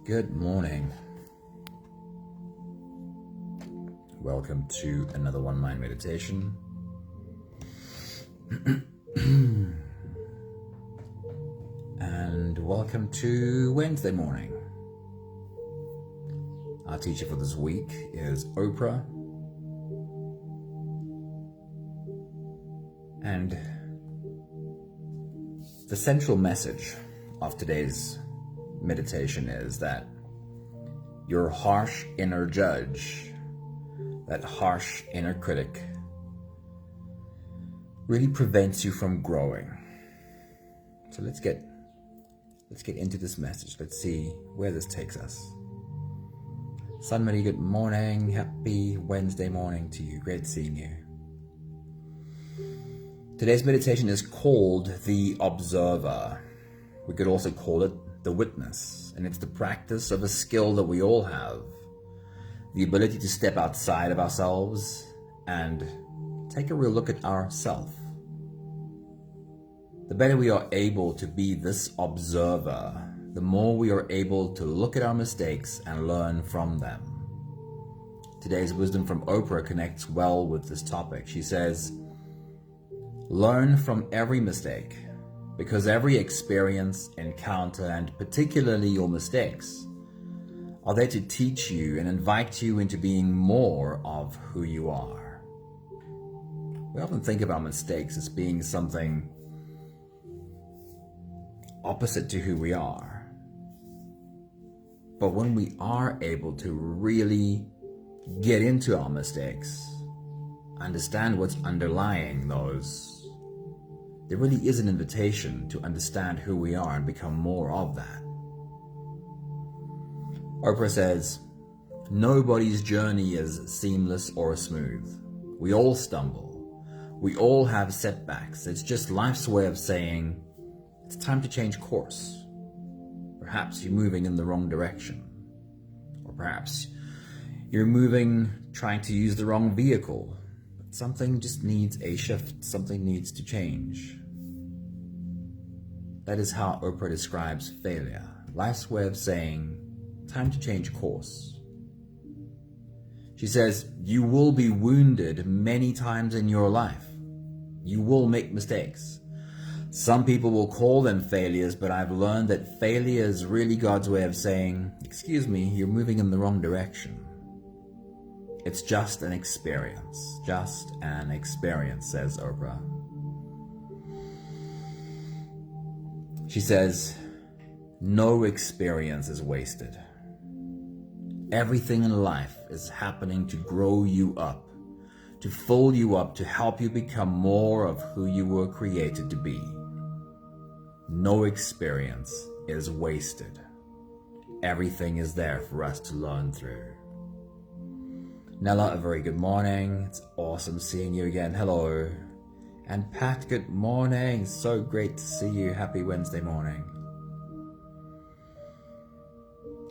Good morning. Welcome to another One Mind meditation. And welcome to Wednesday morning. Our teacher for this week is Oprah. And the central message of today's meditation is that your harsh inner judge, that harsh inner critic, really prevents you from growing. So let's get into this message. Let's see where this takes us. Sun Marie, good morning. Happy Wednesday morning to you. Great seeing you. Today's meditation is called the observer. We could also call it the witness, and it's the practice of a skill that we all have, the ability to step outside of ourselves and take a real look at ourselves. The better we are able to be this observer, the more we are able to look at our mistakes and learn from them. Today's wisdom from Oprah connects well with this topic. She says, learn from every mistake, because every experience, encounter, and particularly your mistakes are there to teach you and invite you into being more of who you are. We often think about mistakes as being something opposite to who we are. But when we are able to really get into our mistakes, understand what's underlying those, there really is an invitation to understand who we are and become more of that. Oprah says, nobody's journey is seamless or smooth. We all stumble. We all have setbacks. It's just life's way of saying, it's time to change course. Perhaps you're moving in the wrong direction. Or perhaps you're trying to use the wrong vehicle. But something just needs a shift. Something needs to change. That is how Oprah describes failure. Life's way of saying, time to change course. She says, you will be wounded many times in your life. You will make mistakes. Some people will call them failures, but I've learned that failure is really God's way of saying, excuse me, you're moving in the wrong direction. It's just an experience, says Oprah. She says, no experience is wasted. Everything in life is happening to grow you up, to fold you up, to help you become more of who you were created to be. No experience is wasted. Everything is there for us to learn through. Nella, a very good morning. It's awesome seeing you again. Hello. And Pat, good morning. So great to see you. Happy Wednesday morning.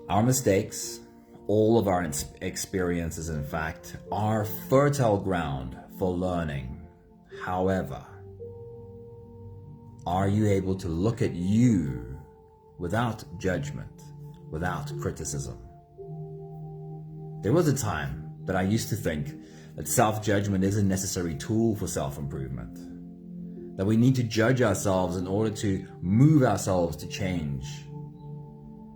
Our mistakes, all of our experiences, in fact, are fertile ground for learning. However, are you able to look at you without judgment, without criticism? There was a time that I used to think that self-judgment is a necessary tool for self-improvement, that we need to judge ourselves in order to move ourselves to change.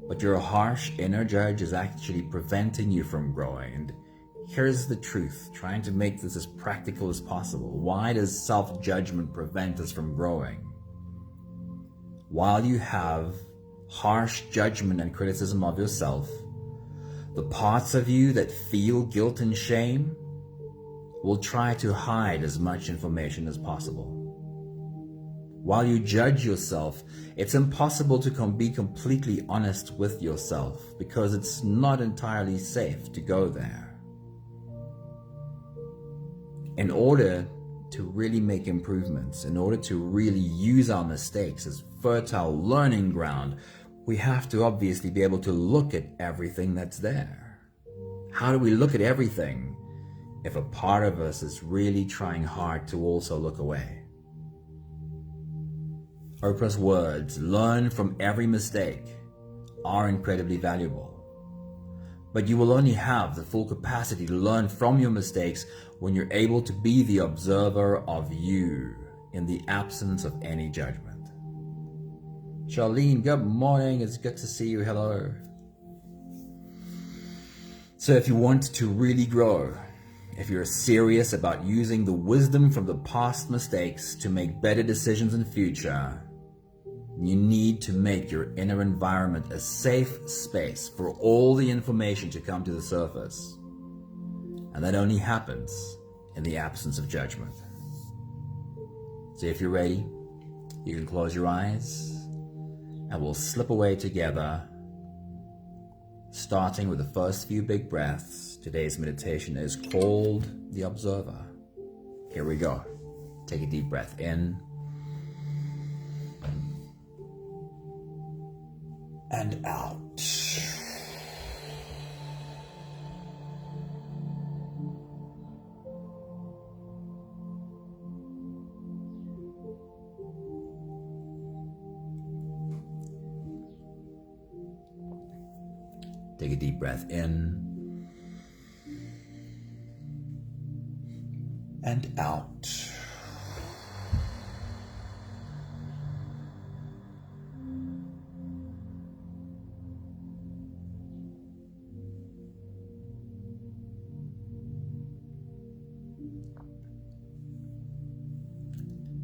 But your harsh inner judge is actually preventing you from growing. And here's the truth, trying to make this as practical as possible. Why does self-judgment prevent us from growing? While you have harsh judgment and criticism of yourself, the parts of you that feel guilt and shame will try to hide as much information as possible. While you judge yourself, it's impossible to be completely honest with yourself because it's not entirely safe to go there. In order to really make improvements, in order to really use our mistakes as fertile learning ground, we have to obviously be able to look at everything that's there. How do we look at everything if a part of us is really trying hard to also look away? Oprah's words, learn from every mistake, are incredibly valuable. But you will only have the full capacity to learn from your mistakes when you're able to be the observer of you in the absence of any judgment. Charlene, good morning. It's good to see you. Hello. So if you want to really grow, if you're serious about using the wisdom from the past mistakes to make better decisions in the future, you need to make your inner environment a safe space for all the information to come to the surface. And that only happens in the absence of judgment. So if you're ready, you can close your eyes and we'll slip away together, starting with the first few big breaths. Today's meditation is called The Observer. Here we go. Take a deep breath in and out. Take a deep breath in and out.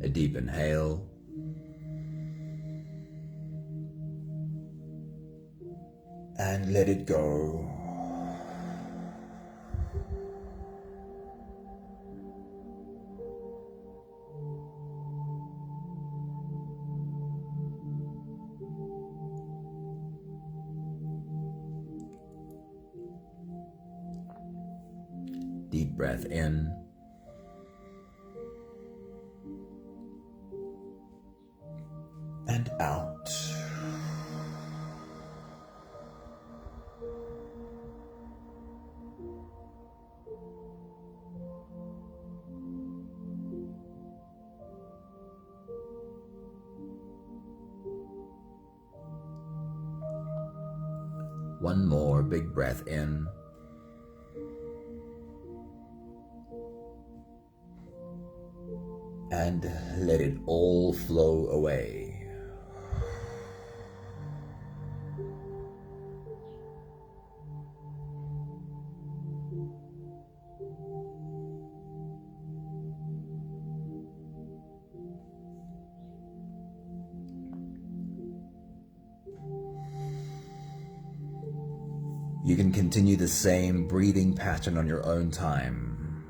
A deep inhale. And let it go. Deep breath in. And out. One more big breath in. And let it all flow away. You can continue the same breathing pattern on your own time.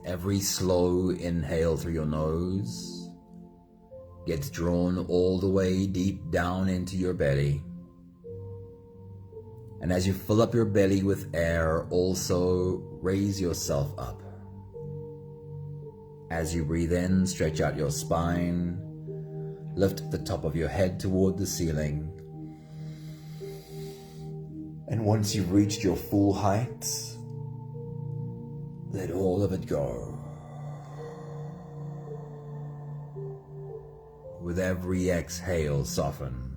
Every slow inhale through your nose gets drawn all the way deep down into your belly. And as you fill up your belly with air, also raise yourself up. As you breathe in, stretch out your spine, lift the top of your head toward the ceiling. And once you've reached your full height, let all of it go. With every exhale, soften.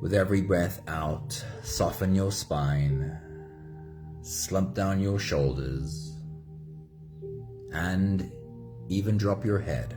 With every breath out, soften your spine, slump down your shoulders, and even drop your head.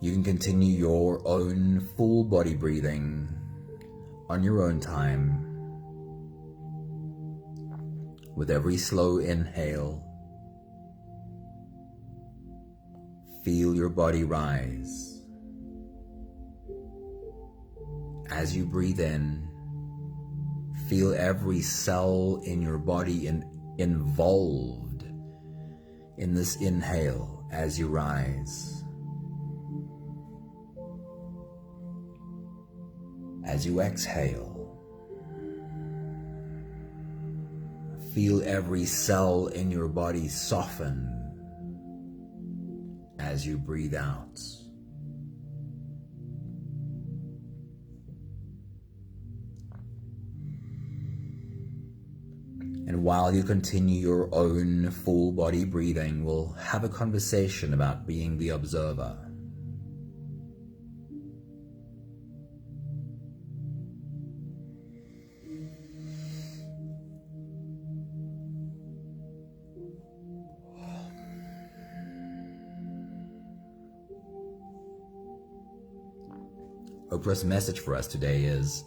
You can continue your own full body breathing on your own time. With every slow inhale, feel your body rise. As you breathe in, Feel every cell in your body involved in this inhale as you rise. As you exhale, feel every cell in your body soften as you breathe out. And while you continue your own full body breathing, we'll have a conversation about being the observer. Oprah's message for us today is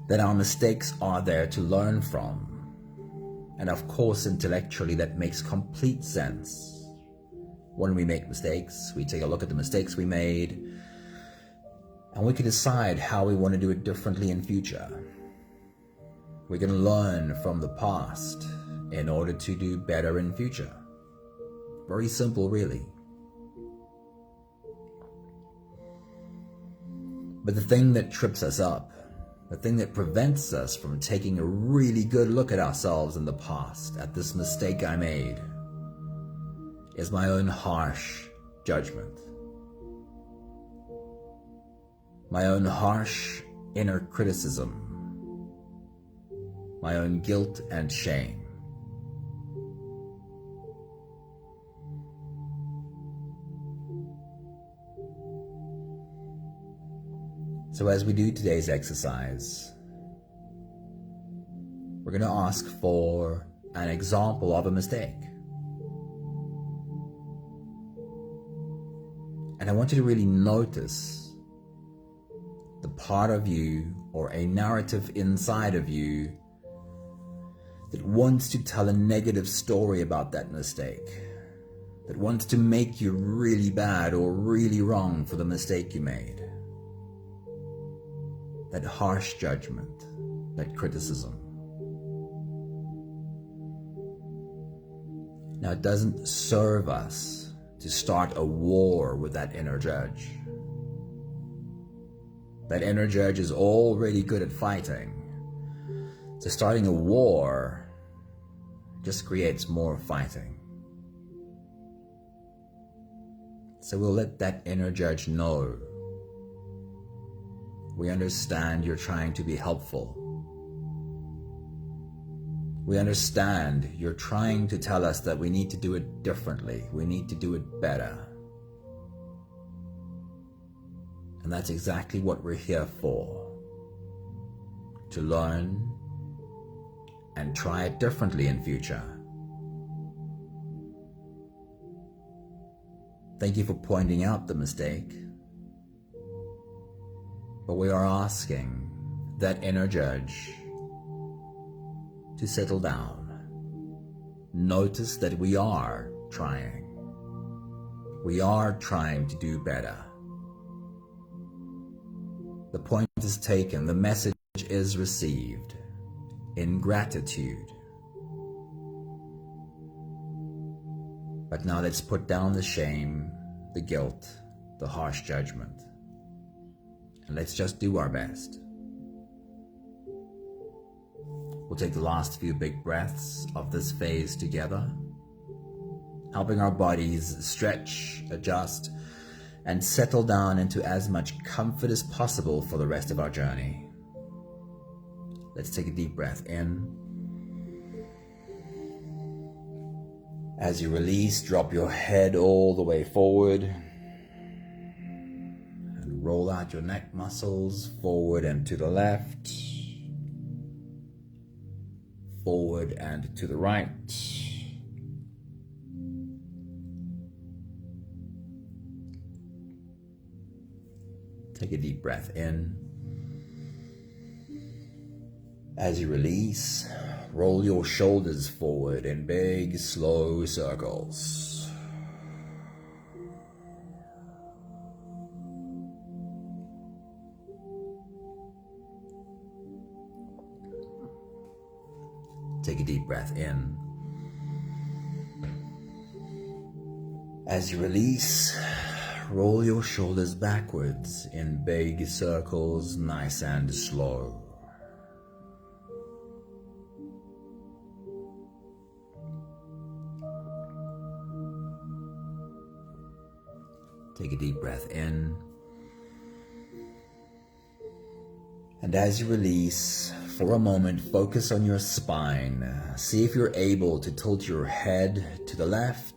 that our mistakes are there to learn from. And of course, intellectually, that makes complete sense. When we make mistakes, we take a look at the mistakes we made, and we can decide how we want to do it differently in future. We can learn from the past in order to do better in future. Very simple, really. But the thing that trips us up, the thing that prevents us from taking a really good look at ourselves in the past, at this mistake I made, is my own harsh judgment. My own harsh inner criticism. My own guilt and shame. So as we do today's exercise, we're going to ask for an example of a mistake. And I want you to really notice the part of you or a narrative inside of you that wants to tell a negative story about that mistake, that wants to make you really bad or really wrong for the mistake you made. That harsh judgment, that criticism. Now, it doesn't serve us to start a war with that inner judge. That inner judge is already good at fighting. So starting a war just creates more fighting. So we'll let that inner judge know. We understand you're trying to be helpful. We understand you're trying to tell us that we need to do it differently. We need to do it better. And that's exactly what we're here for. To learn and try it differently in future. Thank you for pointing out the mistake. But we are asking that inner judge to settle down. Notice that we are trying. We are trying to do better. The point is taken, the message is received in gratitude. But now let's put down the shame, the guilt, the harsh judgment. And let's just do our best. We'll take the last few big breaths of this phase together, helping our bodies stretch, adjust, and settle down into as much comfort as possible for the rest of our journey. Let's take a deep breath in. As you release, drop your head all the way forward. Roll out your neck muscles forward and to the left, forward and to the right. Take a deep breath in. As you release, roll your shoulders forward in big, slow circles. Take a deep breath in. As you release, roll your shoulders backwards in big circles, nice and slow. Take a deep breath in. And as you release, for a moment, focus on your spine. See if you're able to tilt your head to the left,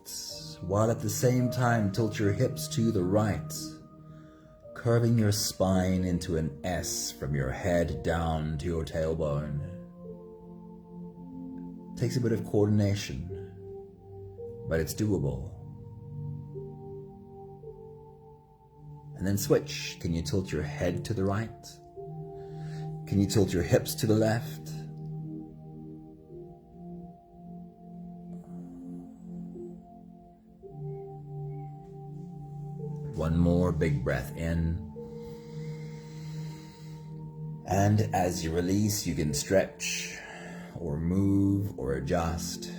while at the same time tilt your hips to the right, curving your spine into an S from your head down to your tailbone. Takes a bit of coordination, but it's doable. And then switch. Can you tilt your head to the right? Can you tilt your hips to the left? One more big breath in. And as you release, you can stretch or move or adjust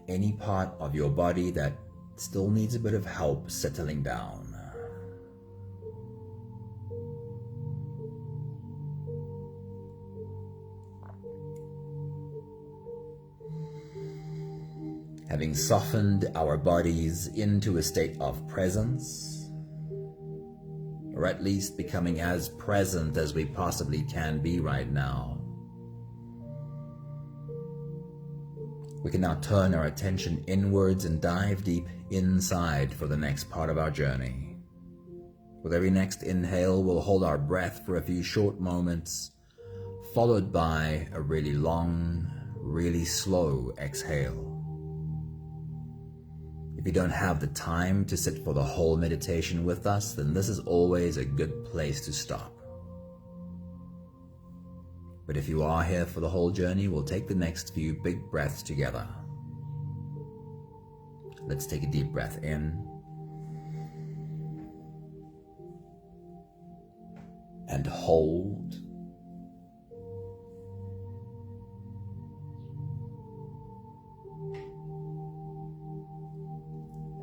any part of your body that still needs a bit of help settling down. Having softened our bodies into a state of presence, or at least becoming as present as we possibly can be right now, we can now turn our attention inwards and dive deep inside for the next part of our journey. With every next inhale, we'll hold our breath for a few short moments, followed by a really long, really slow exhale. If you don't have the time to sit for the whole meditation with us, then this is always a good place to stop. But if you are here for the whole journey, we'll take the next few big breaths together. Let's take a deep breath in. And hold.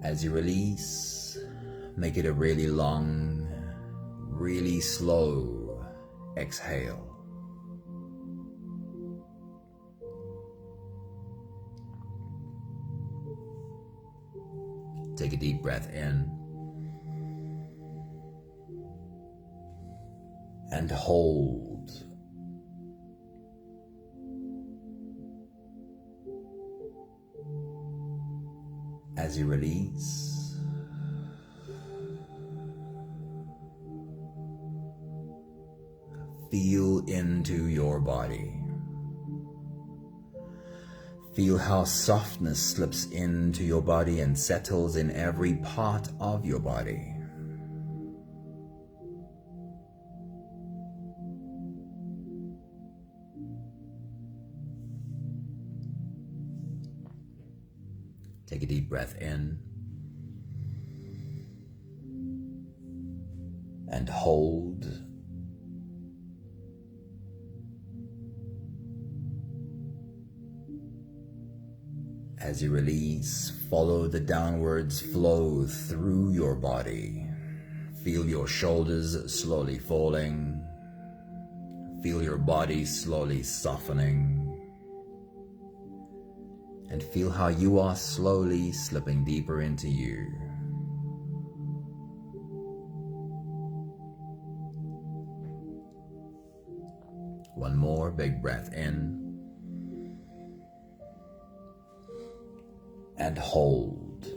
As you release, make it a really long, really slow exhale. Take a deep breath in. And hold. As you release, feel into your body. Feel how softness slips into your body and settles in every part of your body. Take a deep breath in and hold. As you release, follow the downwards flow through your body. Feel your shoulders slowly falling. Feel your body slowly softening. And feel how you are slowly slipping deeper into you. One more big breath in. And hold.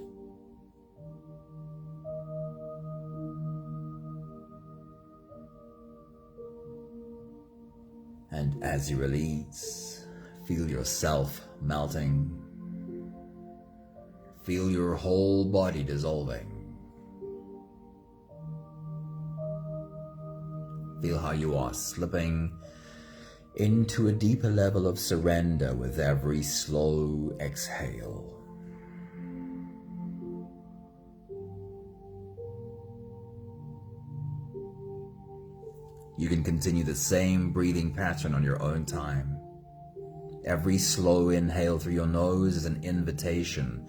And as you release, feel yourself melting. Feel your whole body dissolving. Feel how you are slipping into a deeper level of surrender with every slow exhale. You can continue the same breathing pattern on your own time, Every slow inhale through your nose is an invitation.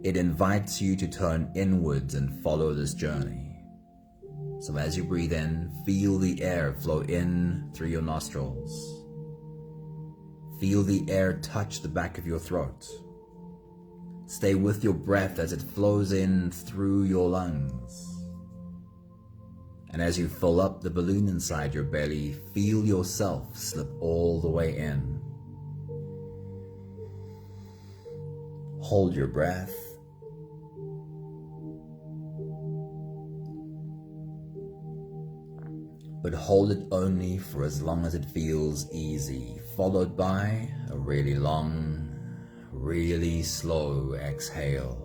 It invites you to turn inwards and follow this journey. So as you breathe in, feel the air flow in through your nostrils. Feel the air touch the back of your throat. Stay with your breath as it flows in through your lungs. And as you fill up the balloon inside your belly, feel yourself slip all the way in. Hold your breath. But hold it only for as long as it feels easy, followed by a really long, really slow exhale.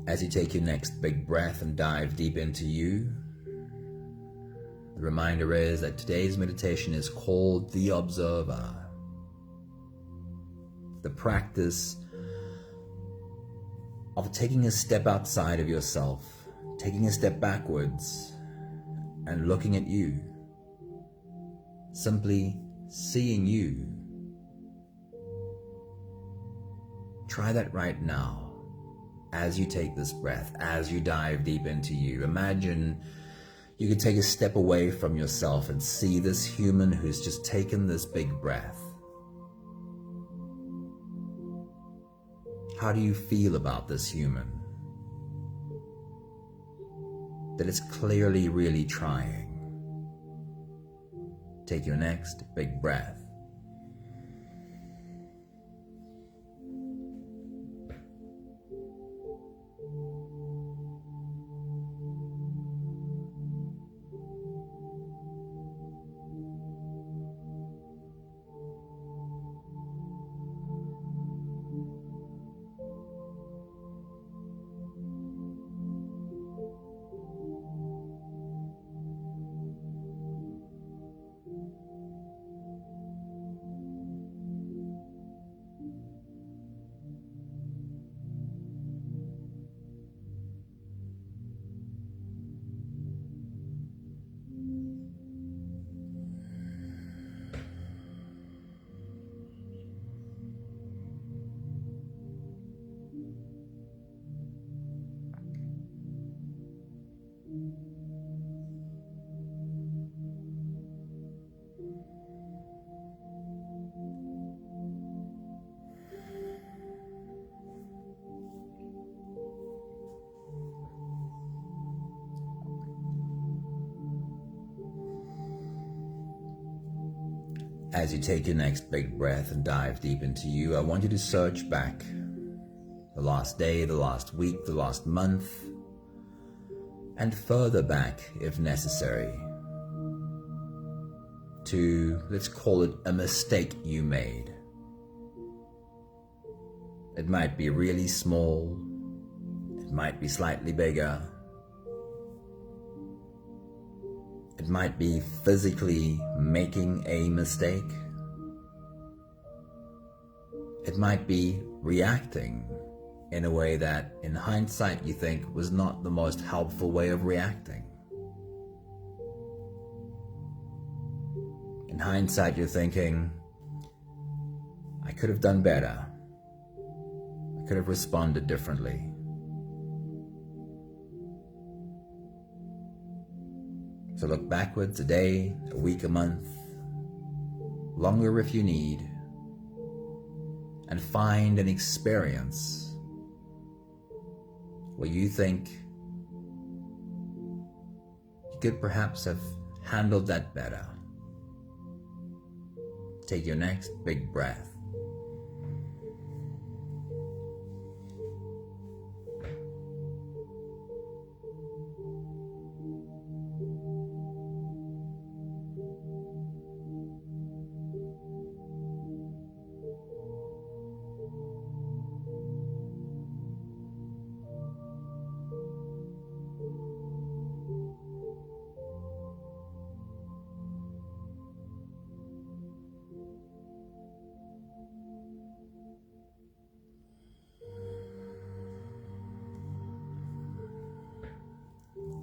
As you take your next big breath and dive deep into you, the reminder is that today's meditation is called the Observer. The practice of taking a step outside of yourself, taking a step backwards and looking at you, simply seeing you. Try that right now. As you take this breath, as you dive deep into you, imagine you could take a step away from yourself and see this human who's just taken this big breath. How do you feel about this human? That it's clearly really trying. Take your next big breath. As you take your next big breath and dive deep into you, I want you to search back the last day, the last week, the last month, and further back if necessary, to, let's call it, a mistake you made. It might be really small, it might be slightly bigger, it might be physically making a mistake. It might be reacting in a way that, in hindsight, you think was not the most helpful way of reacting. In hindsight, you're thinking, I could have done better. I could have responded differently. So look backwards a day, a week, a month, longer if you need, and find an experience where you think you could perhaps have handled that better. Take your next big breath.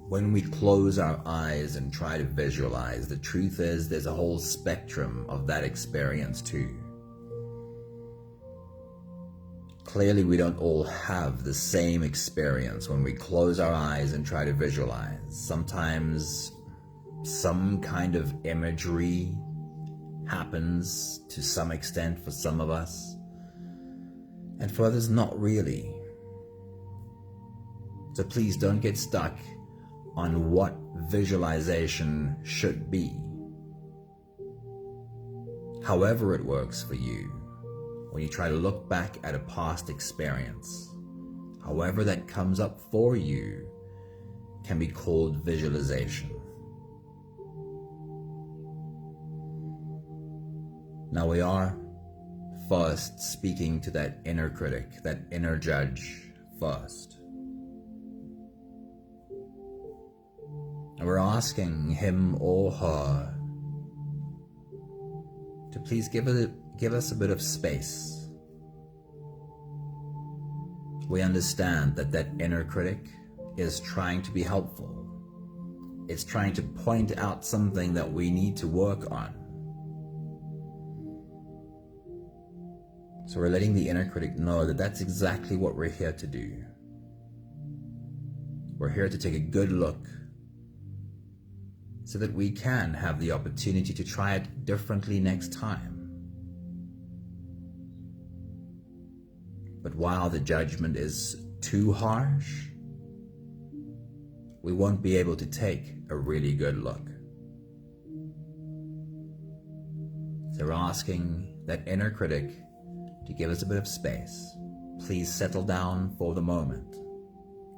when we close our eyes and try to visualize, the truth is there's a whole spectrum of that experience too. Clearly, we don't all have the same experience when we close our eyes and try to visualize. Sometimes some kind of imagery happens to some extent for some of us, and for others not really. So please don't get stuck on what visualization should be. However it works for you, when you try to look back at a past experience, however that comes up for you can be called visualization. Now we are first speaking to that inner critic, that inner judge first. And we're asking him or her to please give us a bit of space. We understand that that inner critic is trying to be helpful. It's trying to point out something that we need to work on. So we're letting the inner critic know that that's exactly what we're here to do. We're here to take a good look so that we can have the opportunity to try it differently next time. But while the judgment is too harsh, we won't be able to take a really good look. So we're asking that inner critic to give us a bit of space. Please settle down for the moment.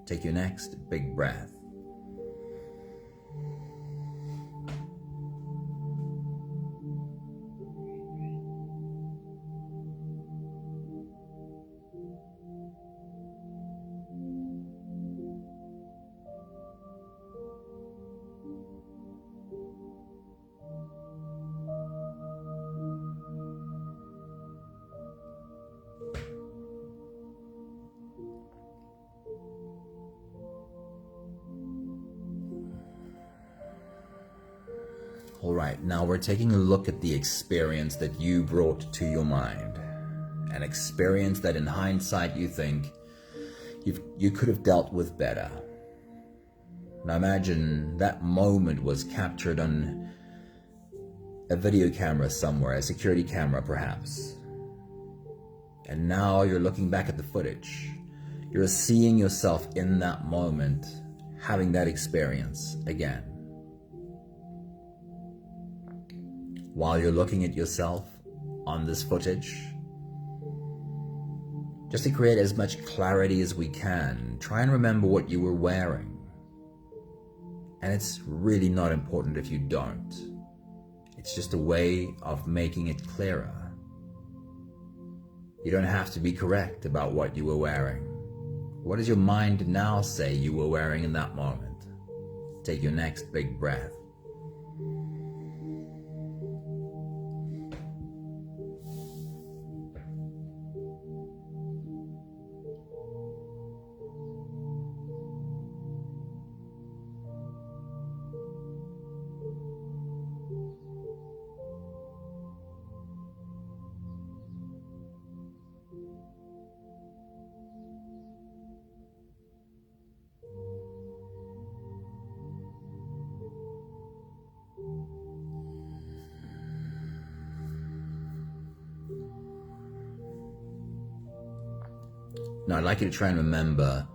Take your next big breath. All right, now we're taking a look at the experience that you brought to your mind. An experience that in hindsight you think you could have dealt with better. Now imagine that moment was captured on a video camera somewhere, a security camera perhaps. And now you're looking back at the footage. You're seeing yourself in that moment, having that experience again. While you're looking at yourself on this footage, just to create as much clarity as we can, try and remember what you were wearing. And it's really not important if you don't. It's just a way of making it clearer. You don't have to be correct about what you were wearing. What does your mind now say you were wearing in that moment? Take your next big breath. Now, I'd like you to try and remember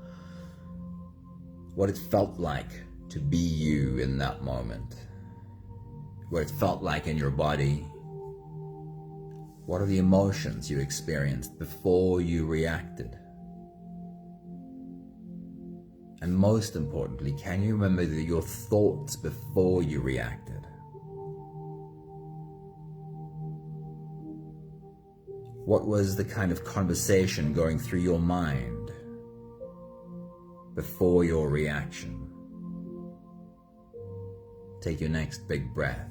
what it felt like to be you in that moment. What it felt like in your body. What are the emotions you experienced before you reacted? And most importantly, can you remember your thoughts before you reacted? What was the kind of conversation going through your mind before your reaction? Take your next big breath.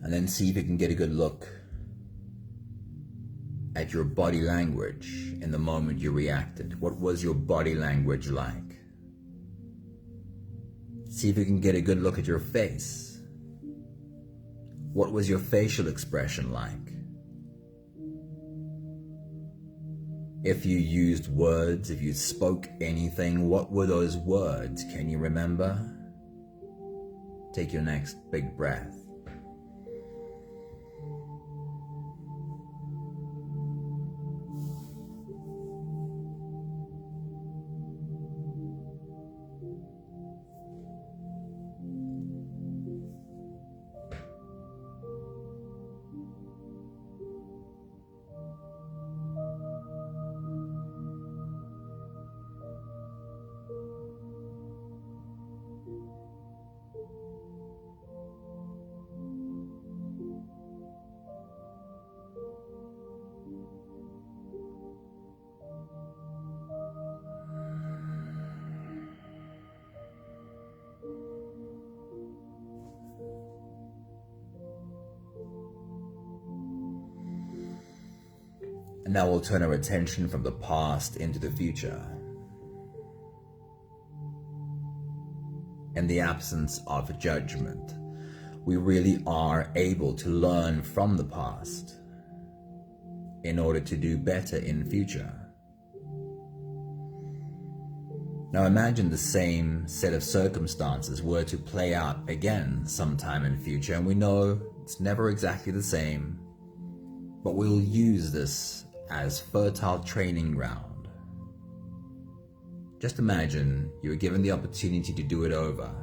And then see if you can get a good look at your body language in the moment you reacted. What was your body language like? See if you can get a good look at your face. What was your facial expression like? If you used words, if you spoke anything, what were those words? Can you remember? Take your next big breath. And now we'll turn our attention from the past into the future. In the absence of judgment, we really are able to learn from the past in order to do better in future. Now imagine the same set of circumstances were to play out again sometime in future, and we know it's never exactly the same, but we'll use this as fertile training ground. Just imagine you were given the opportunity to do it over.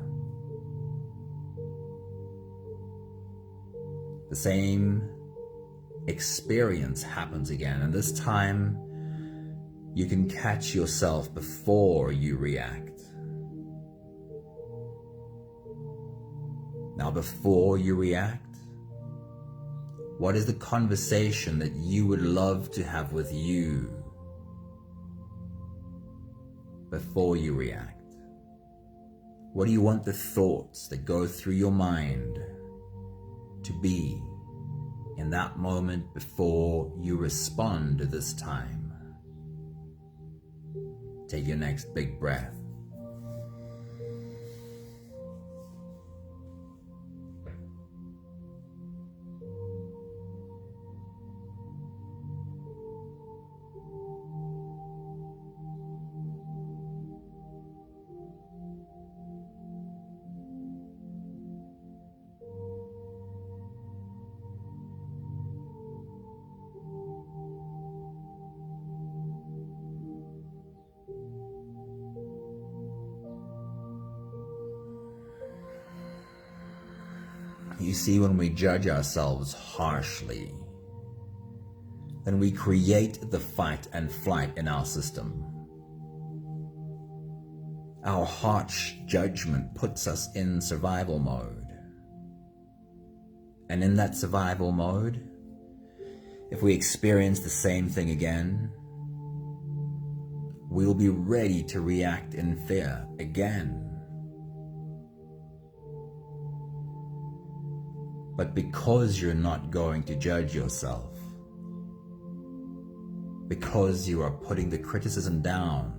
The same experience happens again, and this time you can catch yourself before you react. Now, before you react, what is the conversation that you would love to have with you before you react? What do you want the thoughts that go through your mind to be in that moment before you respond this time? Take your next big breath. You see, when we judge ourselves harshly, then we create the fight and flight in our system. Our harsh judgment puts us in survival mode. And in that survival mode, if we experience the same thing again, we'll be ready to react in fear again. But because you're not going to judge yourself, because you are putting the criticism down,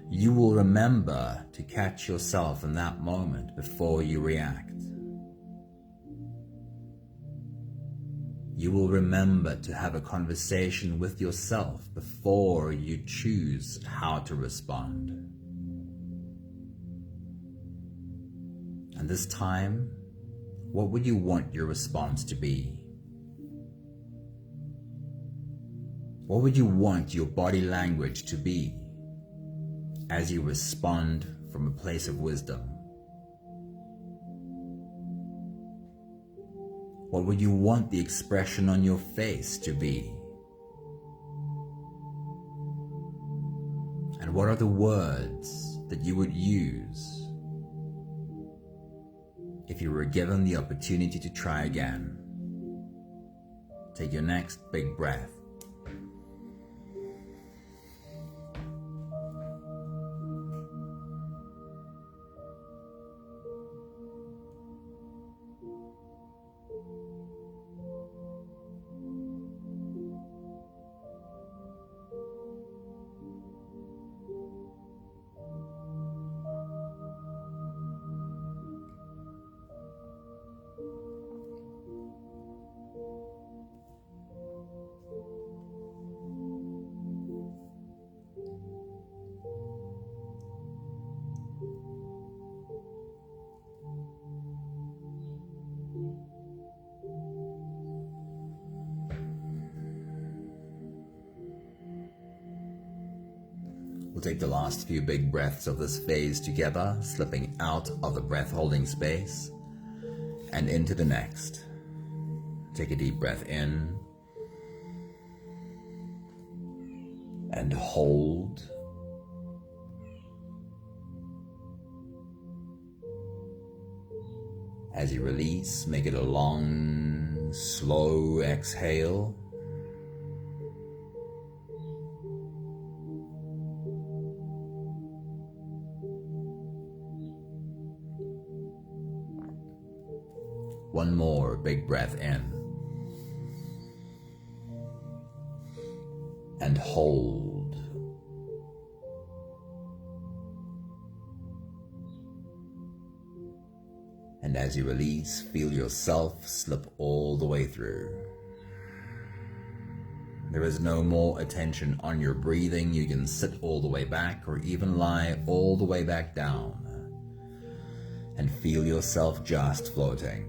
you will remember to catch yourself in that moment before you react. You will remember to have a conversation with yourself before you choose how to respond. And this time, what would you want your response to be? What would you want your body language to be as you respond from a place of wisdom? What would you want the expression on your face to be? And what are the words that you would use if you were given the opportunity to try again? Take your next big breath. We'll take the last few big breaths of this phase together, slipping out of the breath-holding space and into the next. Take a deep breath in and hold. As you release, make it a long, slow exhale. One more big breath in and hold. And as you release, feel yourself slip all the way through. There is no more attention on your breathing. You can sit all the way back or even lie all the way back down and feel yourself just floating.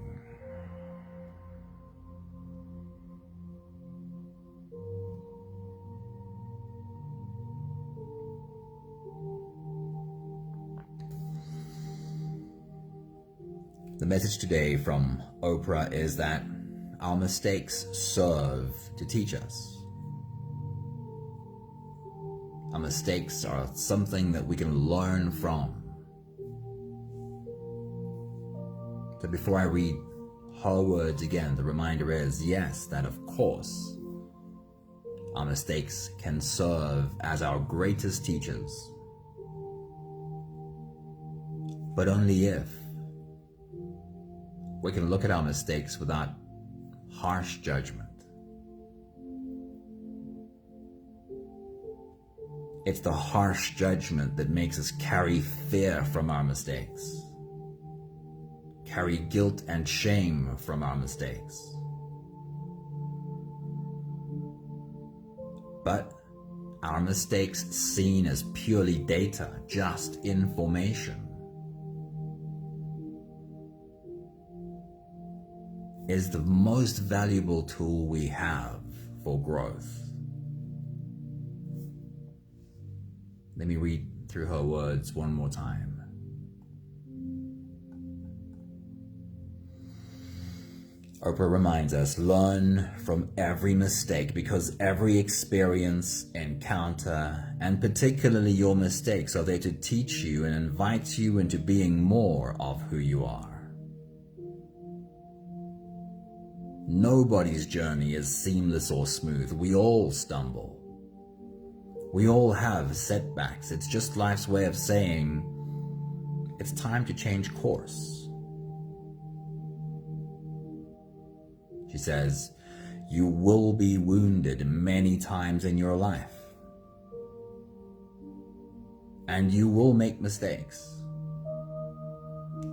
The message today from Oprah is that our mistakes serve to teach us. Our mistakes are something that we can learn from. So before I read her words again, the reminder is, yes, that of course, our mistakes can serve as our greatest teachers. But only if we can look at our mistakes without harsh judgment. It's the harsh judgment that makes us carry fear from our mistakes, carry guilt and shame from our mistakes. But our mistakes seen as purely data, just information, is the most valuable tool we have for growth. Let me read through her words one more time. Oprah reminds us, learn from every mistake because every experience, encounter, and particularly your mistakes are there to teach you and invite you into being more of who you are. Nobody's journey is seamless or smooth. We all stumble. We all have setbacks. It's just life's way of saying, it's time to change course. She says, you will be wounded many times in your life. And you will make mistakes.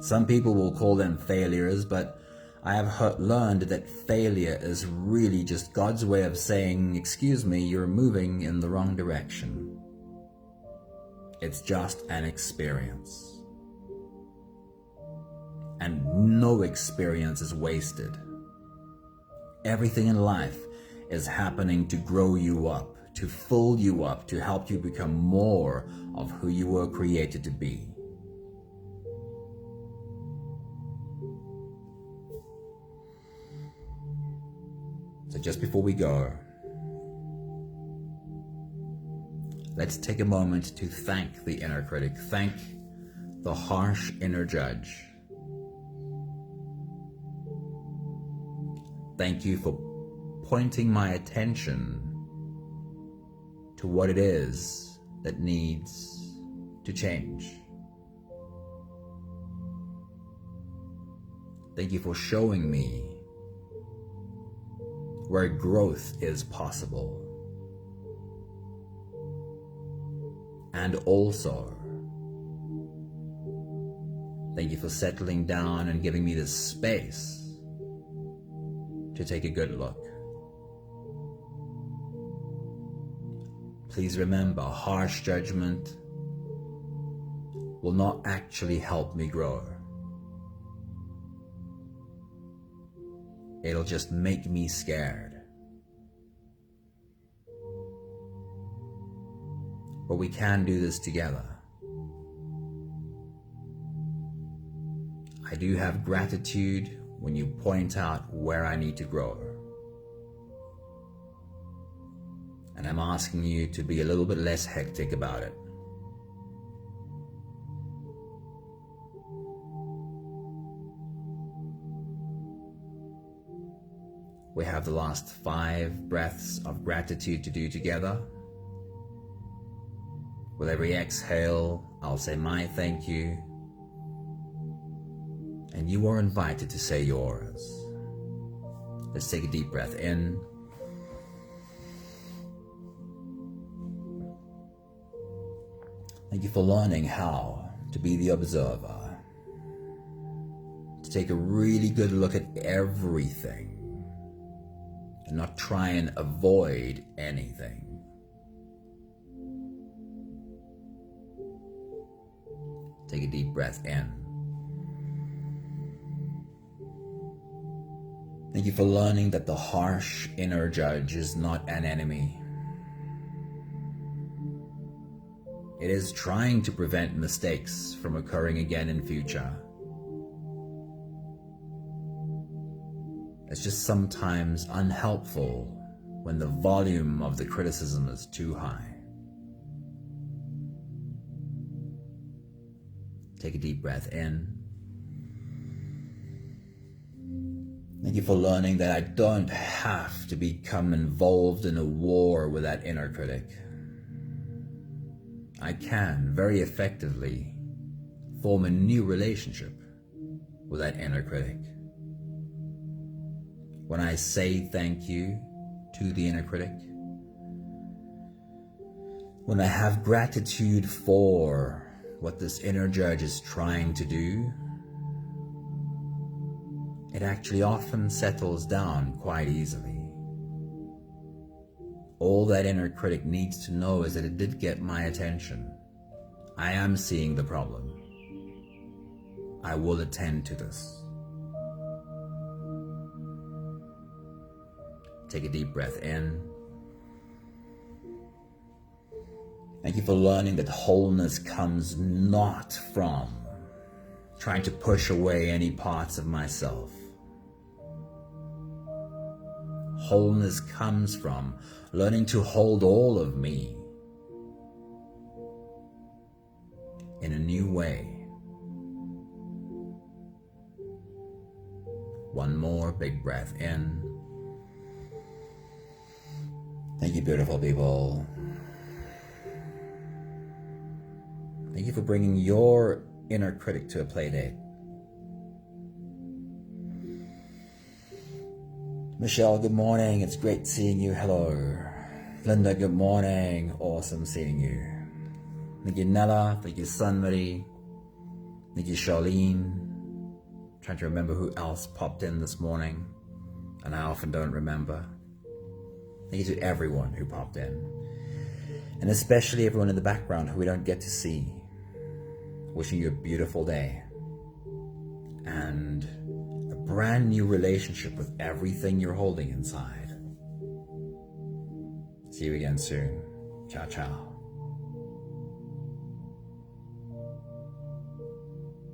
Some people will call them failures, but I have learned that failure is really just God's way of saying, excuse me, you're moving in the wrong direction. It's just an experience. And no experience is wasted. Everything in life is happening to grow you up, to fill you up, to help you become more of who you were created to be. So just before we go, let's take a moment to thank the inner critic, thank the harsh inner judge. Thank you for pointing my attention to what it is that needs to change. Thank you for showing me where growth is possible. And also, thank you for settling down and giving me this space to take a good look. Please remember, harsh judgment will not actually help me grow. It'll just make me scared. but we can do this together. I do have gratitude when you point out where I need to grow. And I'm asking you to be a little bit less hectic about it. We have the last 5 breaths of gratitude to do together. With every exhale, I'll say my thank you, and you are invited to say yours. Let's take a deep breath in. Thank you for learning how to be the observer, to take a really good look at everything and not try and avoid anything. Take a deep breath in. Thank you for learning that the harsh inner judge is not an enemy. It is trying to prevent mistakes from occurring again in future. It's just sometimes unhelpful when the volume of the criticism is too high. Take a deep breath in. Thank you for learning that I don't have to become involved in a war with that inner critic. I can very effectively form a new relationship with that inner critic. When I say thank you to the inner critic, when I have gratitude for what this inner judge is trying to do, it actually often settles down quite easily. All that inner critic needs to know is that it did get my attention. I am seeing the problem. I will attend to this. Take a deep breath in. Thank you for learning that wholeness comes not from trying to push away any parts of myself. Wholeness comes from learning to hold all of me in a new way. One more big breath in. Thank you, beautiful people. Thank you for bringing your inner critic to a play date. Michelle, good morning. It's great seeing you. Hello. Linda, good morning. Awesome seeing you. Thank you, Nella. Thank you, Sunmarie. Thank you, Charlene. Trying to remember who else popped in this morning, and I often don't remember. Thank you to everyone who popped in, and especially everyone in the background who we don't get to see. Wishing you a beautiful day and a brand new relationship with everything you're holding inside. See you again soon. Ciao, ciao.